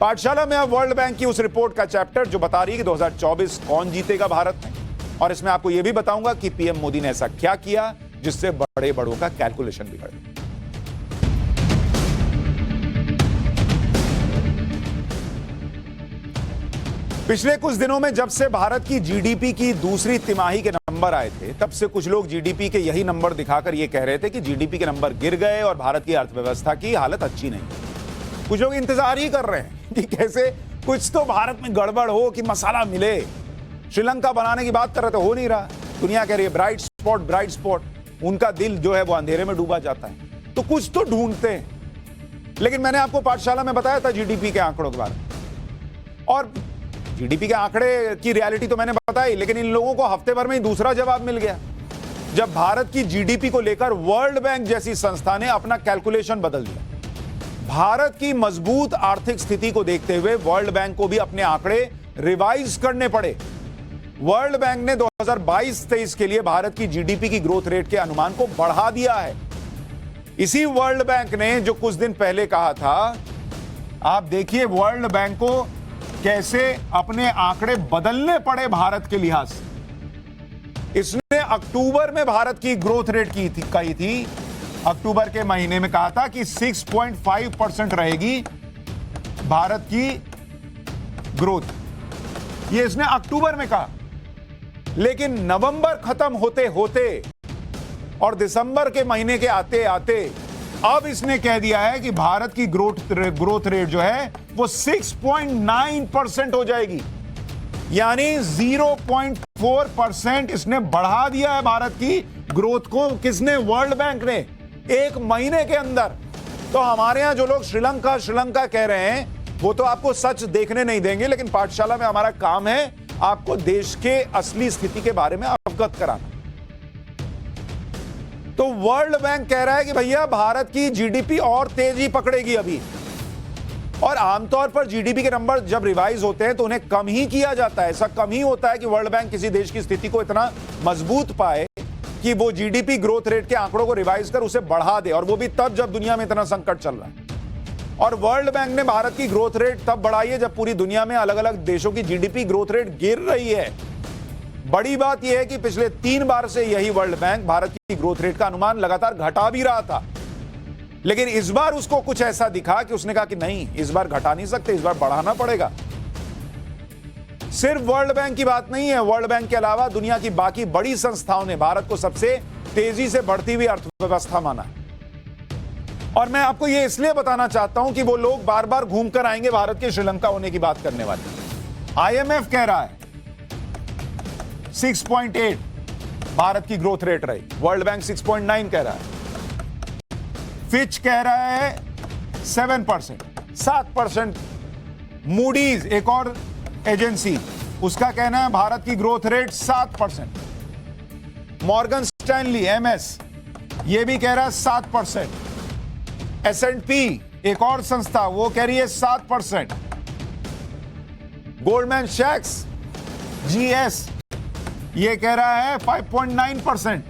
पाठशाला में अब वर्ल्ड बैंक की उस रिपोर्ट का चैप्टर जो बता रही है कि 2024 कौन जीतेगा भारत में, और इसमें आपको यह भी बताऊंगा कि पीएम मोदी ने ऐसा क्या किया जिससे बड़े बड़ों का कैलकुलेशन बिगड़ गया। पिछले कुछ दिनों में जब से भारत की जीडीपी की दूसरी तिमाही के नंबर आए थे, तब से कुछ लोग जीडीपी के यही नंबर दिखाकर यह कह रहे थे कि जीडीपी के नंबर गिर गए और भारत की अर्थव्यवस्था की हालत अच्छी नहीं। कुछ लोग इंतजार ही कर रहे हैं कि कैसे कुछ तो भारत में गड़बड़ हो, कि मसाला मिले। श्रीलंका बनाने की बात कर रहे तो हो नहीं रहा। दुनिया कह रही है ब्राइट स्पॉट। उनका दिल जो है वो अंधेरे में डूबा जाता है, तो कुछ तो ढूंढते हैं। लेकिन मैंने आपको पाठशाला में बताया था जीडीपी के आंकड़ों के बारे में, और जीडीपी के आंकड़े की रियलिटी तो मैंने बताई, लेकिन इन लोगों को हफ्ते भर में ही दूसरा जवाब मिल गया, जब भारत की जीडीपी को लेकर वर्ल्ड बैंक जैसी संस्था ने अपना कैलकुलेशन बदल दिया। भारत की मजबूत आर्थिक स्थिति को देखते हुए वर्ल्ड बैंक को भी अपने आंकड़े रिवाइज करने पड़े। वर्ल्ड बैंक ने 2022-23 के लिए भारत की जीडीपी की ग्रोथ रेट के अनुमान को बढ़ा दिया है। इसी वर्ल्ड बैंक ने जो कुछ दिन पहले कहा था, आप देखिए वर्ल्ड बैंक को कैसे अपने आंकड़े बदलने पड़े भारत के लिहाज से। इसने अक्टूबर में भारत की ग्रोथ रेट कही थी, अक्टूबर के महीने में कहा था कि 6.5% रहेगी भारत की ग्रोथ। ये इसने अक्टूबर में कहा, लेकिन नवंबर खत्म होते होते और दिसंबर के महीने के आते आते अब इसने कह दिया है कि भारत की ग्रोथ रेट जो है वो 6.9% हो जाएगी, यानी 0.4% इसने बढ़ा दिया है भारत की ग्रोथ को। किसने? वर्ल्ड बैंक ने, एक महीने के अंदर। तो हमारे यहां जो लोग श्रीलंका कह रहे हैं, वो तो आपको सच देखने नहीं देंगे, लेकिन पाठशाला में हमारा काम है आपको देश के असली स्थिति के बारे में अवगत कराना। तो वर्ल्ड बैंक कह रहा है कि भैया भारत की जीडीपी और तेजी पकड़ेगी अभी, और आमतौर पर जीडीपी के नंबर जब रिवाइज होते हैं तो उन्हें कम ही किया जाता है। ऐसा कम ही होता है कि वर्ल्ड बैंक किसी देश की स्थिति को इतना मजबूत पाए कि वो जीडीपी ग्रोथ रेट के आंकड़ों को रिवाइज कर उसे बढ़ा दे, और वो भी तब जब दुनिया में इतना संकट चल रहा है। और वर्ल्ड बैंक ने भारत की ग्रोथ रेट तब बढ़ाई है जब पूरी दुनिया में अलग अलग देशों की जीडीपी ग्रोथ रेट गिर रही है। बड़ी बात यह है कि पिछले 3 बार से यही वर्ल्ड बैंक भारत की ग्रोथ रेट का अनुमान लगातार घटा भी रहा था, लेकिन इस बार उसको कुछ ऐसा दिखा कि उसने कहा कि नहीं, इस बार घटा नहीं सकते, इस बार बढ़ाना पड़ेगा। सिर्फ वर्ल्ड बैंक की बात नहीं है, वर्ल्ड बैंक के अलावा दुनिया की बाकी बड़ी संस्थाओं ने भारत को सबसे तेजी से बढ़ती हुई अर्थव्यवस्था माना। और मैं आपको यह इसलिए बताना चाहता हूं कि वो लोग बार बार घूमकर आएंगे भारत के श्रीलंका होने की बात करने वाले। आईएमएफ कह रहा है 6.8 भारत की ग्रोथ रेट रही, वर्ल्ड बैंक 6.9 कह रहा है, फिच कह रहा है 7%। मूडीज एक और एजेंसी, उसका कहना है भारत की growth rate 7%। Morgan Stanley MS ये भी कह रहा है 7%। S&P एक और संस्था वो कह रही है 7%। गोल्डमैन सैक्स GS ये कह रहा है 5.9%,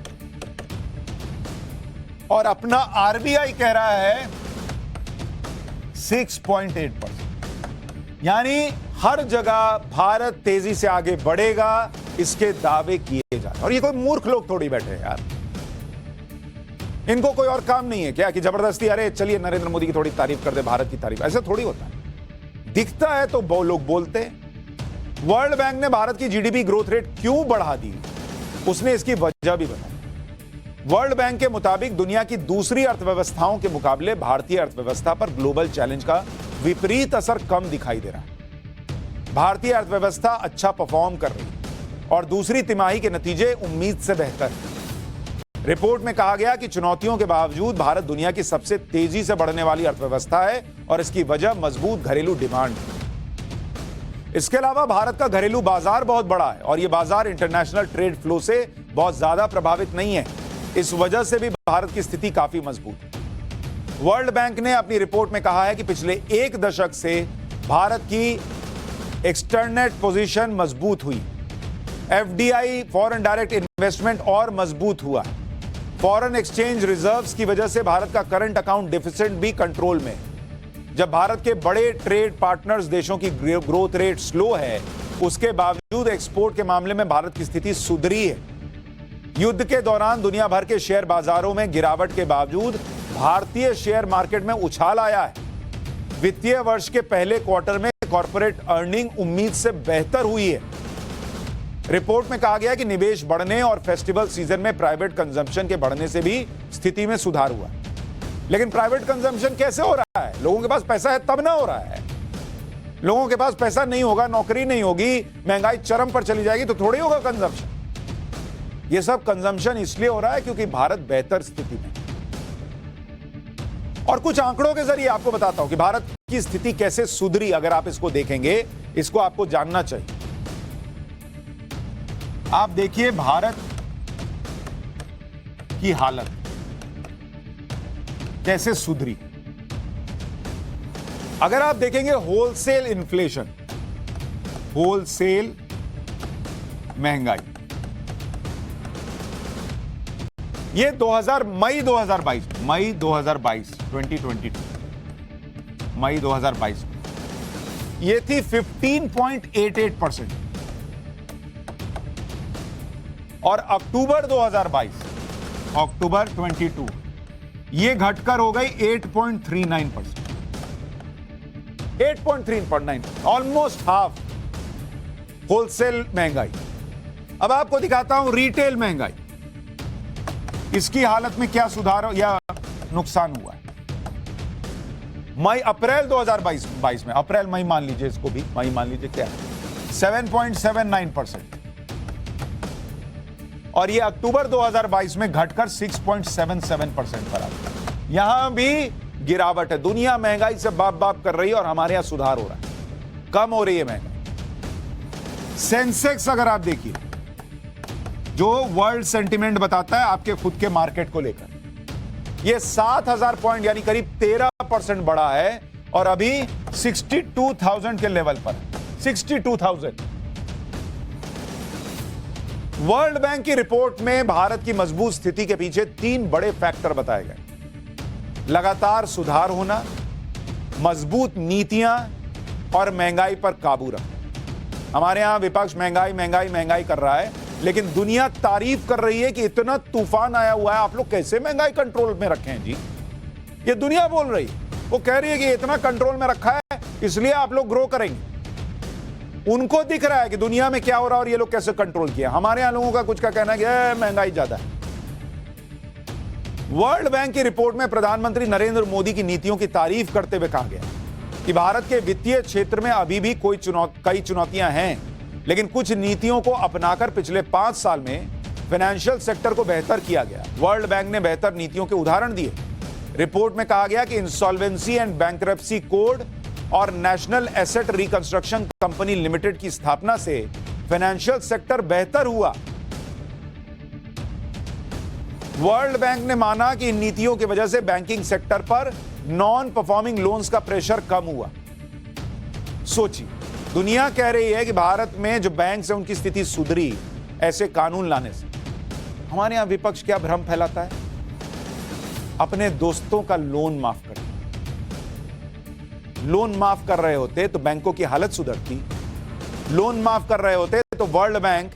और अपना आरबीआई कह रहा है 6.8%। यानी हर जगह भारत तेजी से आगे बढ़ेगा, इसके दावे किए जा रहे हैं। और ये कोई मूर्ख लोग थोड़ी बैठे हैं यार, इनको कोई और काम नहीं है क्या कि जबरदस्ती अरे चलिए नरेंद्र मोदी की थोड़ी तारीफ कर दे, भारत की तारीफ। ऐसा थोड़ी होता है, दिखता है तो लोग बोलते हैं। वर्ल्ड बैंक ने भारत की जीडीपी ग्रोथ रेट क्यों बढ़ा दी, उसने इसकी वजह भी बताई। वर्ल्ड बैंक के मुताबिक दुनिया की दूसरी अर्थव्यवस्थाओं के मुकाबले भारतीय अर्थव्यवस्था पर ग्लोबल चैलेंज का विपरीत असर कम दिखाई दे रहा है। भारतीय अर्थव्यवस्था अच्छा परफॉर्म कर रही है और दूसरी तिमाही के नतीजे उम्मीद से बेहतर हैं। रिपोर्ट में कहा गया कि चुनौतियों के बावजूद भारत दुनिया की सबसे तेजी से बढ़ने वाली अर्थव्यवस्था है, और इसकी वजह मजबूत घरेलू डिमांड है। इसके अलावा भारत का घरेलू बाजार बहुत बड़ा है, और यह बाजार इंटरनेशनल ट्रेड फ्लो से बहुत ज्यादा प्रभावित नहीं है। इस वजह से भी भारत की स्थिति काफी मजबूत है। वर्ल्ड बैंक ने अपनी रिपोर्ट में कहा है कि पिछले 1 दशक से भारत की एक्सटर्नेट पोजीशन मजबूत हुई। एफडीआई फॉरेन डायरेक्ट इन्वेस्टमेंट और मजबूत हुआ। फॉरेन एक्सचेंज रिजर्व्स की वजह से भारत का करंट अकाउंट डिफिसिट भी कंट्रोल में। जब भारत के बड़े ट्रेड पार्टनर्स देशों की ग्रोथ रेट स्लो है, उसके बावजूद एक्सपोर्ट के मामले में भारत की स्थिति सुधरी है। युद्ध के दौरान दुनिया भर के शेयर बाजारों में गिरावट के बावजूद भारतीय शेयर मार्केट में उछाल आया है। वित्तीय वर्ष के पहले क्वार्टर में कॉर्पोरेट अर्निंग उम्मीद से बेहतर हुई है। रिपोर्ट में कहा गया है कि निवेश बढ़ने और फेस्टिवल सीजन में प्राइवेट कंजम्पशन के बढ़ने से भी स्थिति में सुधार हुआ है। लेकिन प्राइवेट कंजम्पशन कैसे हो रहा है? लोगों के पास पैसा है तब ना हो रहा है। लोगों के पास पैसा नहीं होगा, नौकरी नहीं होगी, महंगाई चरम पर चली जाएगी तो थोड़ी होगा कंजम्पशन। यह सब कंजम्पशन इसलिए हो रहा है क्योंकि भारत बेहतर स्थिति में। और कुछ आंकड़ों के जरिए आपको बताता हूं कि भारत की स्थिति कैसे सुधरी। अगर आप इसको देखेंगे, इसको आपको जानना चाहिए। आप देखिए भारत की हालत कैसे सुधरी। अगर आप देखेंगे होलसेल इन्फ्लेशन, होलसेल महंगाई, ये मई 2022 मई 2022 ये थी 15.88% और अक्टूबर 22 ये घटकर हो गई 8.39%, 8.39%, ऑलमोस्ट हाफ होलसेल महंगाई। अब आपको दिखाता हूं रिटेल महंगाई, इसकी हालत में क्या सुधार या नुकसान हुआ है। अप्रैल 2022 में, अप्रैल मई मान लीजिए, इसको भी मई मान लीजिए, क्या है 7.79% और ये अक्टूबर 2022 में घटकर 6.77% पर आ गया। यहां भी गिरावट है। दुनिया महंगाई से बाप बाप कर रही है और हमारे यहां सुधार हो रहा है, कम हो रही है महंगाई। सेंसेक्स अगर आप देखिए, जो वर्ल्ड सेंटिमेंट बताता है आपके खुद के मार्केट को लेकर, ये 7,000 पॉइंट यानी करीब 13% बढ़ा है और अभी 62,000 के लेवल पर, 62,000। वर्ल्ड बैंक की रिपोर्ट में भारत की मजबूत स्थिति के पीछे 3 बड़े फैक्टर बताए गए: लगातार सुधार होना, मजबूत नीतियां और महंगाई पर काबू रखना। हमारे यहां विपक्ष महंगाई महंगाई महंगाई कर रहा है, लेकिन दुनिया तारीफ कर रही है कि इतना तूफान आया हुआ है, आप लोग कैसे महंगाई कंट्रोल में रखे हैं जी। ये दुनिया बोल रही है, वो कह रही है कि इतना कंट्रोल में रखा है इसलिए आप लोग ग्रो करेंगे। उनको दिख रहा है कि दुनिया में क्या हो रहा है और ये लोग कैसे कंट्रोल किया। हमारे यहां लोगों का कुछ का कहना है कि महंगाई ज्यादा है। वर्ल्ड बैंक की रिपोर्ट में प्रधानमंत्री नरेंद्र मोदी की नीतियों की तारीफ करते हुए कहा गया कि भारत के वित्तीय क्षेत्र में अभी भी कई चुनौतियां हैं, लेकिन कुछ नीतियों को अपनाकर पिछले 5 साल में फाइनेंशियल सेक्टर को बेहतर किया गया। वर्ल्ड बैंक ने बेहतर नीतियों के उदाहरण दिए। रिपोर्ट में कहा गया कि इंसॉल्वेंसी एंड बैंकरप्सी कोड और national asset reconstruction company limited की स्थापना से फाइनेंशियल सेक्टर बेहतर हुआ। वर्ल्ड बैंक ने माना कि इन नीतियों की वजह से बैंकिंग सेक्टर पर नॉन परफॉर्मिंग लोन्स का प्रेशर कम हुआ। सोचिए, दुनिया कह रही है कि भारत में जो बैंक है उनकी स्थिति सुधरी ऐसे कानून लाने से। हमारे यहां विपक्ष क्या भ्रम फैलाता है, अपने दोस्तों का लोन माफ कर, लोन माफ कर रहे होते तो बैंकों की हालत सुधरती। लोन माफ कर रहे होते तो वर्ल्ड बैंक,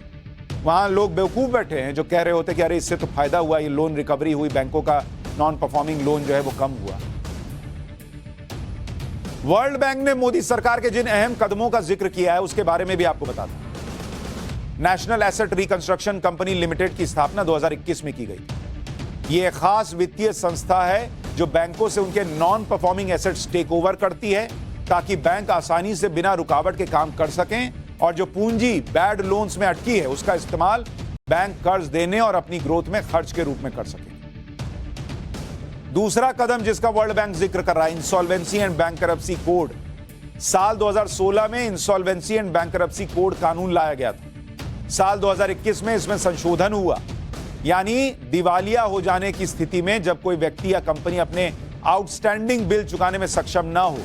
वहां लोग बेवकूफ बैठे हैं जो कह रहे होते कि अरे इससे तो फायदा हुआ, ये लोन रिकवरी हुई, बैंकों का नॉन परफॉर्मिंग लोन जो है वो कम हुआ। वर्ल्ड बैंक ने मोदी सरकार के जिन अहम कदमों का जिक्र किया है उसके बारे में भी आपको बताता हूं। National asset reconstruction company limited की स्थापना 2021 में की गई। यह एक खास वित्तीय संस्था है जो बैंकों से उनके non performing assets take over करती है ताकि बैंक आसानी से बिना रुकावट के काम कर सकें और जो पूंजी बैड लोन्स में अटकी है उसका इस्तेमाल बैंक कर्ज देने और अपनी ग्रोथ में खर्च के रूप में कर सके। दूसरा कदम जिसका वर्ल्ड बैंक जिक्र कर रहा है, इंसॉल्वेंसी एंड बैंकरप्सी कोड। साल 2016 में इंसॉल्वेंसी एंड बैंकरप्सी कोड कानून लाया गया था। साल 2021 में इसमें संशोधन हुआ, यानी दिवालिया हो जाने की स्थिति में जब कोई व्यक्ति या कंपनी अपने आउटस्टैंडिंग बिल चुकाने में सक्षम ना हो,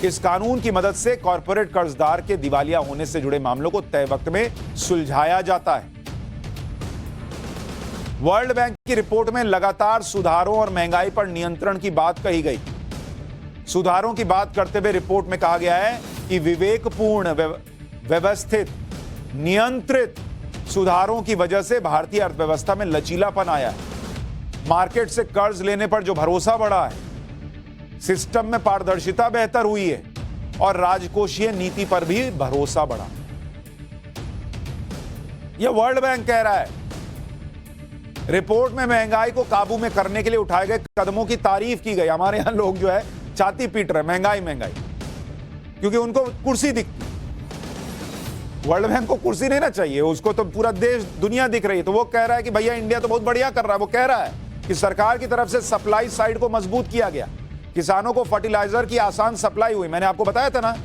इस कानून की मदद से कॉर्पोरेट कर्जदार के दिवालिया होने से जुड़े मामलों को तय वक्त में सुलझाया जाता है। वर्ल्ड बैंक की रिपोर्ट में लगातार सुधारों और महंगाई पर नियंत्रण की बात कही गई। सुधारों की बात करते हुए रिपोर्ट में कहा गया है कि विवेकपूर्ण, व्यवस्थित, नियंत्रित सुधारों की वजह से भारतीय अर्थव्यवस्था में लचीलापन आया है। मार्केट से कर्ज लेने पर जो भरोसा बढ़ा है, सिस्टम में पारदर्शिता बेहतर हुई है और राजकोषीय नीति पर भी भरोसा बढ़ा। यह वर्ल्ड बैंक कह रहा है। रिपोर्ट में महंगाई को काबू में करने के लिए उठाए गए कदमों की तारीफ की गई। हमारे यहां लोग जो है छाती पीट रहे, महंगाई महंगाई, क्योंकि उनको कुर्सी दिखती। वर्ल्ड बैंक को कुर्सी नहीं ना चाहिए, उसको तो पूरा देश दुनिया दिख रही है। तो वो कह रहा है कि भैया इंडिया तो बहुत बढ़िया कर रहा है। वो कह रहा है कि सरकार की तरफ से सप्लाई साइड को मजबूत किया गया, किसानों को फर्टिलाइजर की आसान सप्लाई हुई। मैंने आपको बताया था ना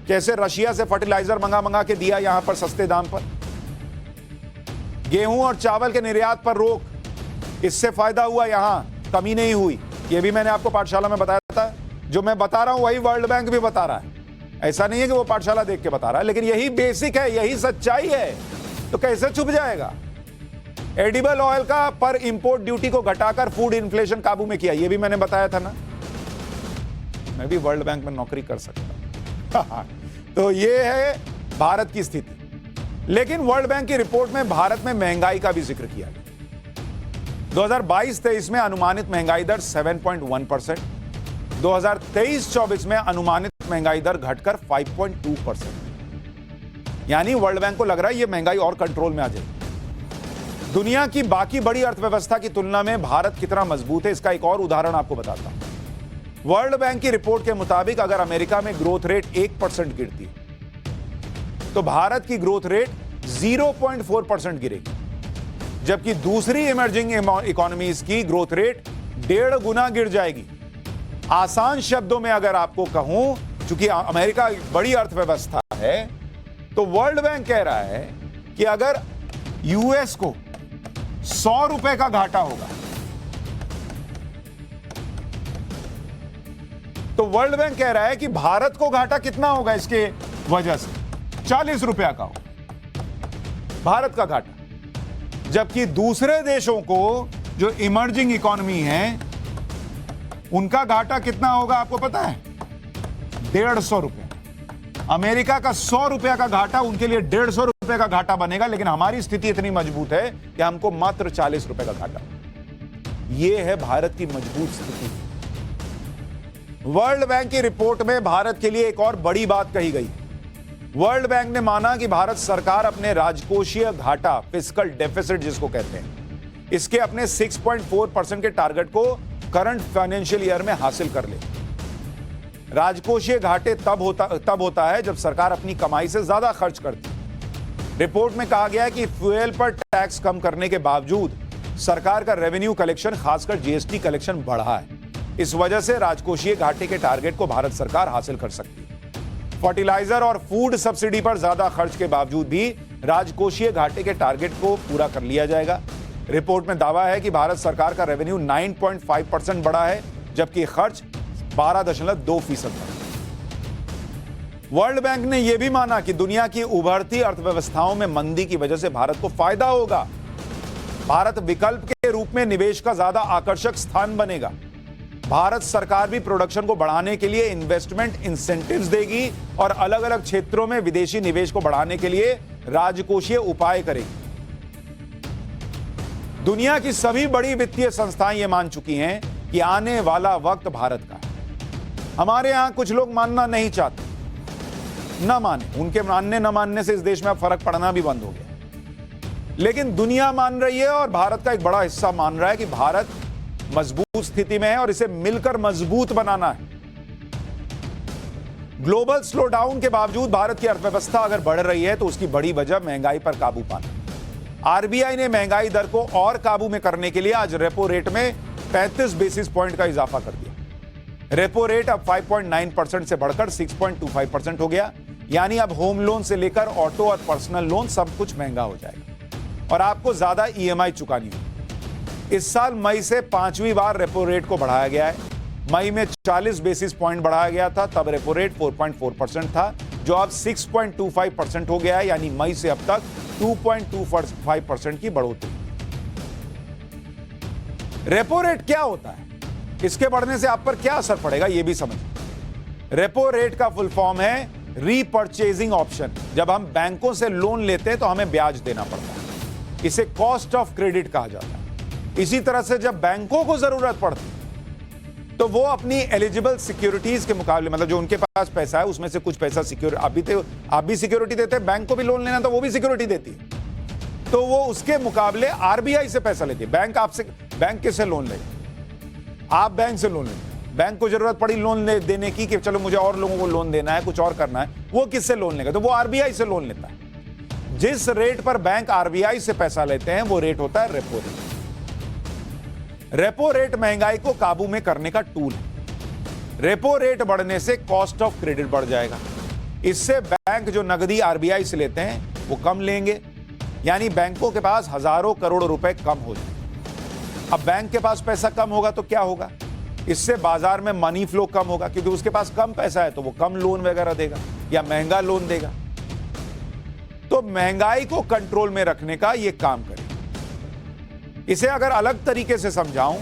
कैसे रशिया से फर्टिलाइजर मंगा के दिया यहां पर सस्ते दाम पर। गेहूं और चावल के निर्यात पर रोक, इससे फायदा हुआ, यहां कमी नहीं हुई। यह भी मैंने आपको पाठशाला में बताया था। जो मैं बता रहा हूं वही वर्ल्ड बैंक भी बता रहा है। ऐसा नहीं है कि वो पाठशाला देख के बता रहा है, लेकिन यही बेसिक है, यही सच्चाई है। तो कैसे छुप जाएगा? एडिबल ऑयल का पर इंपोर्ट ड्यूटी को घटाकर फूड इन्फ्लेशन काबू में किया, यह भी मैंने बताया था ना। मैं भी वर्ल्ड बैंक में नौकरी कर सकता हूं। तो यह है भारत की स्थिति। लेकिन वर्ल्ड बैंक की रिपोर्ट में भारत में महंगाई का भी जिक्र किया गया। 2022-23 में अनुमानित महंगाई दर 7.1%, 2023-24 में अनुमानित महंगाई दर घटकर 5.2%। यानी वर्ल्ड बैंक को लग रहा है यह महंगाई और कंट्रोल में आ जाएगी। दुनिया की बाकी बड़ी अर्थव्यवस्था की तुलना में भारत कितना मजबूत है, इसका एक और उदाहरण आपको बताता हूं। वर्ल्ड बैंक की रिपोर्ट के मुताबिक अगर अमेरिका में ग्रोथ रेट 1% गिरती है तो भारत की ग्रोथ रेट 0.4% गिरेगी, जबकि दूसरी इमर्जिंग इकोनॉमीज की ग्रोथ रेट 1.5 गुना गिर जाएगी। आसान शब्दों में अगर आपको कहूं, चूंकि अमेरिका एक बड़ी अर्थव्यवस्था है, तो वर्ल्ड बैंक कह रहा है कि अगर यूएस को 100 रुपए का घाटा होगा तो वर्ल्ड बैंक कह रहा है कि भारत को घाटा कितना होगा इसके वजह से, 40 रुपया का हो भारत का घाटा। जबकि दूसरे देशों को जो इमर्जिंग इकोनॉमी है उनका घाटा कितना होगा आपको पता है? 150 रुपया। अमेरिका का 100 रुपया का घाटा उनके लिए 150 रुपये का घाटा बनेगा, लेकिन हमारी स्थिति इतनी मजबूत है कि हमको मात्र 40 रुपए का घाटा। यह है भारत की मजबूत स्थिति। वर्ल्ड बैंक की रिपोर्ट में भारत के लिए एक और बड़ी बात कही गई। वर्ल्ड बैंक ने माना कि भारत सरकार अपने राजकोषीय घाटा, फिस्कल डेफिसिट जिसको कहते हैं, इसके अपने 6.4% के टारगेट को करंट फाइनेंशियल ईयर में हासिल कर ले। राजकोषीय घाटे तब होता है जब सरकार अपनी कमाई से ज्यादा खर्च करती है। रिपोर्ट में कहा गया है कि फ्यूल पर टैक्स कम करने के बावजूद सरकार का रेवेन्यू कलेक्शन, खासकर जीएसटी कलेक्शन बढ़ा है। इस वजह से राजकोषीय घाटे के टारगेट को भारत सरकार हासिल कर सकती है। फर्टिलाइजर और फूड सब्सिडी पर ज्यादा खर्च के बावजूद भी राजकोषीय घाटे के टारगेट को पूरा कर लिया जाएगा। रिपोर्ट में दावा है कि भारत सरकार का रेवेन्यू 9.5% बढ़ा है, जबकि खर्च 12.2% बढ़ा। वर्ल्ड बैंक ने यह भी माना कि दुनिया की उभरती अर्थव्यवस्थाओं में मंदी की वजह से भारत को फायदा होगा। भारत विकल्प के रूप में निवेश का ज्यादा आकर्षक स्थान बनेगा। भारत सरकार भी प्रोडक्शन को बढ़ाने के लिए इन्वेस्टमेंट इंसेंटिव्स देगी और अलग अलग क्षेत्रों में विदेशी निवेश को बढ़ाने के लिए राजकोषीय उपाय करेगी। दुनिया की सभी बड़ी वित्तीय संस्थाएं यह मान चुकी हैं कि आने वाला वक्त भारत का है। हमारे यहां कुछ लोग मानना नहीं चाहते, न माने, उनके मानने न मानने से इस देश में अब फर्क पड़ना भी बंद हो गया। लेकिन दुनिया मान रही है और भारत का एक बड़ा हिस्सा मान रहा है कि भारत मजबूत स्थिति में है और इसे मिलकर मजबूत बनाना है। ग्लोबल स्लोडाउन के बावजूद भारत की अर्थव्यवस्था अगर बढ़ रही है तो उसकी बड़ी वजह महंगाई पर काबू पाना। आरबीआई ने महंगाई दर को और काबू में करने के लिए आज रेपो रेट में 35 बेसिस पॉइंट का इजाफा कर दिया। रेपो रेट अब 5.9% से बढ़कर 6.25% हो गया। यानी अब होम लोन से लेकर ऑटो और पर्सनल लोन सब कुछ महंगा हो जाएगा और आपको ज्यादा ईएमआई चुकानी होगी। इस साल मई से 5वीं बार रेपो रेट को बढ़ाया गया है। मई में 40 बेसिस पॉइंट बढ़ाया गया था, तब रेपो रेट 4.4% था, जो अब 6.25% हो गया है। यानी मई से अब तक 2.25% की बढ़ोतरी। रेपो रेट क्या होता है? इसके बढ़ने से आप पर क्या असर पड़ेगा ये भी समझिए। रेपो रेट का फुल फॉर्म है रीपर्चेजिंग ऑप्शन। जब हम बैंकों से लोन लेते हैं तो हमें ब्याज देना पड़ता है, इसे कॉस्ट ऑफ क्रेडिट कहा जाता है। इसी तरह से जब बैंकों को जरूरत पड़ती है तो वो अपनी एलिजिबल सिक्योरिटीज के मुकाबले, मतलब जो उनके पास पैसा है उसमें से कुछ पैसा सिक्योर, आप भी सिक्योरिटी देते हैं, बैंक को भी लोन लेना तो वो भी सिक्योरिटी देती है, तो वो उसके मुकाबले आरबीआई से पैसा लेती है। बैंक किससे लोन लेगा? आप बैंक से लोन लेंगे। बैंक को जरूरत पड़ी लोन देने की कि चलो मुझे और लोगों को लोन देना है, कुछ और करना है, वो किससे लोन लेगा? तो वो आरबीआई से लोन लेता है। जिस रेट पर बैंक आरबीआई से पैसा लेते हैं वो रेट होता है रेपो रेट। रेपो रेट महंगाई को काबू में करने का टूल है। रेपो रेट बढ़ने से कॉस्ट ऑफ क्रेडिट बढ़ जाएगा। इससे बैंक जो नकदी आरबीआई से लेते हैं वो कम लेंगे, यानी बैंकों के पास हजारों करोड़ रुपए कम हो जाए। अब बैंक के पास पैसा कम होगा तो क्या होगा? इससे बाजार में मनी फ्लो कम होगा, क्योंकि उसके पास कम पैसा है तो वो कम लोन वगैरह देगा या महंगा लोन देगा। तो महंगाई को कंट्रोल में रखने का ये काम करेगा। इसे अगर अलग तरीके से समझाऊं,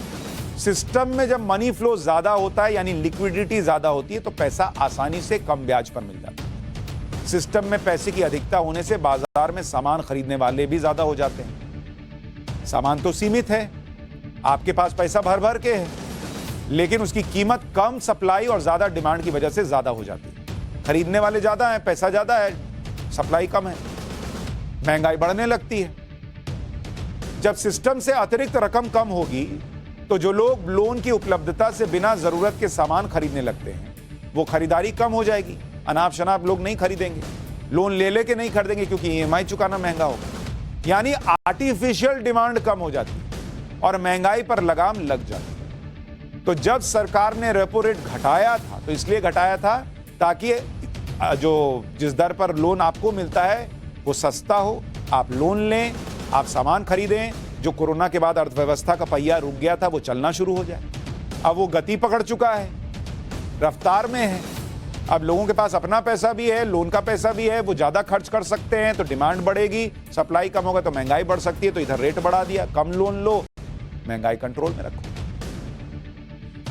सिस्टम में जब मनी फ्लो ज्यादा होता है यानी लिक्विडिटी ज्यादा होती है तो पैसा आसानी से कम ब्याज पर मिल जाता है। सिस्टम में पैसे की अधिकता होने से बाजार में सामान खरीदने वाले भी ज्यादा हो जाते हैं। सामान तो सीमित है, आपके पास पैसा भर भर के है, लेकिन उसकी कीमत कम सप्लाई और ज्यादा डिमांड की वजह से ज्यादा हो जाती है। खरीदने वाले ज्यादा हैं, पैसा ज्यादा है, सप्लाई कम है, महंगाई बढ़ने लगती है। जब सिस्टम से अतिरिक्त रकम कम होगी तो जो लोग लोन की उपलब्धता से बिना जरूरत के सामान खरीदने लगते हैं वो खरीदारी कम हो जाएगी। अनाप शनाप लोग नहीं खरीदेंगे, लोन ले लेके नहीं खरीदेंगे क्योंकि ईएमआई चुकाना महंगा होगा। यानी आर्टिफिशियल डिमांड कम हो जाती है और महंगाई पर लगाम लग जाती है। तो जब सरकार ने रेपो रेट घटाया था तो इसलिए घटाया था ताकि जिस दर पर लोन आपको मिलता है वो सस्ता हो, आप लोन लें, आप सामान खरीदें। जो कोरोना के बाद अर्थव्यवस्था का पहिया रुक गया था वो चलना शुरू हो जाए। अब वो गति पकड़ चुका है, रफ्तार में है। अब लोगों के पास अपना पैसा भी है, लोन का पैसा भी है, वो ज्यादा खर्च कर सकते हैं तो डिमांड बढ़ेगी, सप्लाई कम होगा तो महंगाई बढ़ सकती है। तो इधर रेट बढ़ा दिया, कम लोन लो, महंगाई कंट्रोल में रखो।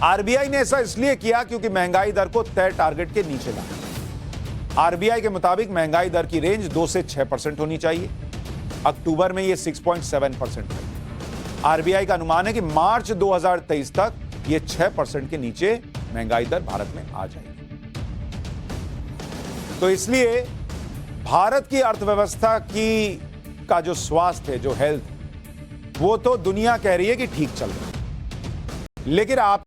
आरबीआई ने ऐसा इसलिए किया क्योंकि महंगाई दर को तय टारगेट के नीचे लाया। आरबीआई के मुताबिक महंगाई दर की रेंज 2 से 6% होनी चाहिए। अक्टूबर में ये 6.7% है। आरबीआई का अनुमान है कि मार्च 2023 तक ये 6% के नीचे महंगाई दर भारत में आ जाएगी। तो इसलिए भारत की अर्थव्यवस्था का जो स्वास्थ्य है, जो हेल्थ, वो तो दुनिया कह रही है कि ठीक चल रहा है, लेकिन आप